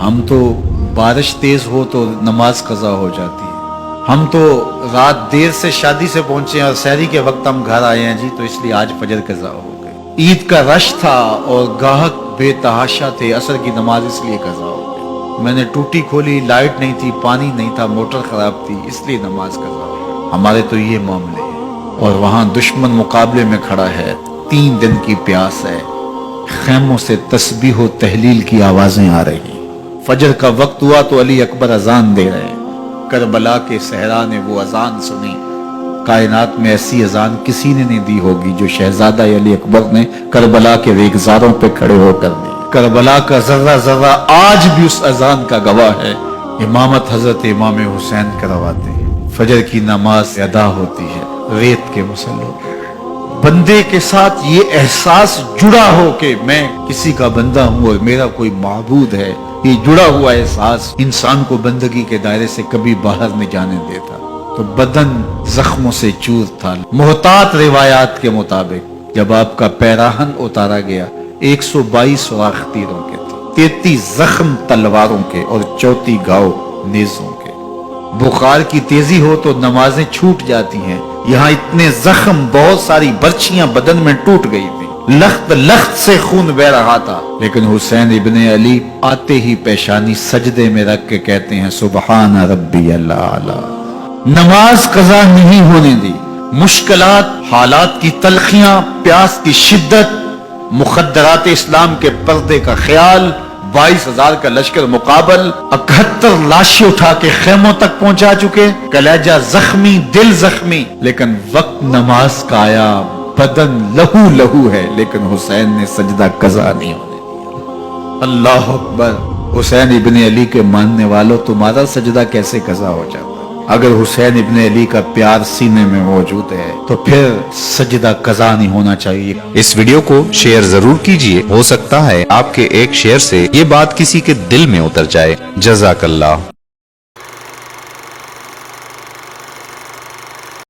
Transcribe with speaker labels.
Speaker 1: ہم تو بارش تیز ہو تو نماز قضا ہو جاتی ہے، ہم تو رات دیر سے شادی سے پہنچے ہیں اور سحری کے وقت ہم گھر آئے ہیں جی، تو اس لیے آج فجر قضا ہو گئی۔ عید کا رش تھا اور گاہک بے تحاشا تھے، عصر کی نماز اس لیے قضا ہو گئی۔ میں نے ٹوٹی کھولی، لائٹ نہیں تھی، پانی نہیں تھا، موٹر خراب تھی، اس لیے نماز قضا ہو گئی۔ ہمارے تو یہ معاملے ہیں، اور وہاں دشمن مقابلے میں کھڑا ہے، 3 دن کی پیاس ہے، خیموں سے تسبیح و تہلیل کی آوازیں آ رہی ہیں۔ فجر کا وقت ہوا تو علی اکبر اذان دے رہے ہیں۔ کربلا کے صحرا نے وہ اذان سنی، کائنات میں ایسی اذان کسی نے نہیں دی ہوگی جو شہزادہ علی اکبر نے کربلا کے ریگزاروں پہ کھڑے ہو کر دی۔ کربلا کا ذرہ ذرہ آج بھی اس اذان کا گواہ ہے۔ امامت حضرت امام حسین کرواتے ہیں، فجر کی نماز ادا ہوتی ہے ریت کے مسلوں پہ۔ بندے کے ساتھ یہ احساس جڑا ہو کہ میں کسی کا بندہ ہوں اور میرا کوئی معبود ہے، یہ جڑا ہوا احساس انسان کو بندگی کے دائرے سے کبھی باہر نہیں جانے دیتا۔ تو بدن زخموں سے چور تھا۔ محتاط روایات کے مطابق جب آپ کا پیراہن اتارا گیا 122 سوراخ تیروں کے تھے، 33 زخم تلواروں کے اور 34 گھاؤ نیزوں کے۔ بخار کی تیزی ہو تو نمازیں چھوٹ جاتی ہیں، یہاں اتنے زخم، بہت ساری برچیاں بدن میں ٹوٹ گئی تھی، لخت لخت سے خون بہ رہا تھا، لیکن حسین ابن علی آتے ہی پیشانی سجدے میں رکھ کے کہتے ہیں سبحان ربی الاعلی۔ نماز قضا نہیں ہونے دی۔ مشکلات، حالات کی تلخیاں، پیاس کی شدت، مخدرات اسلام کے پردے کا خیال، 22,000 کا لشکر مقابل، 71 لاشیں اٹھا کے خیموں تک پہنچا چکے، کلیجہ زخمی، دل زخمی، لیکن وقت نماز کا آیا، بدن لہو لہو ہے، لیکن حسین نے سجدہ قضا نہیں ہونے دیا۔ اللہ اکبر۔ حسین ابن علی کے ماننے والوں، تمہارا سجدہ کیسے قضا ہو جاتا؟ اگر حسین ابن علی کا پیار سینے میں موجود ہے تو پھر سجدہ قضا نہیں ہونا چاہیے۔
Speaker 2: اس ویڈیو کو شیئر ضرور کیجئے، ہو سکتا ہے آپ کے ایک شیئر سے یہ بات کسی کے دل میں اتر جائے۔ جزاک اللہ۔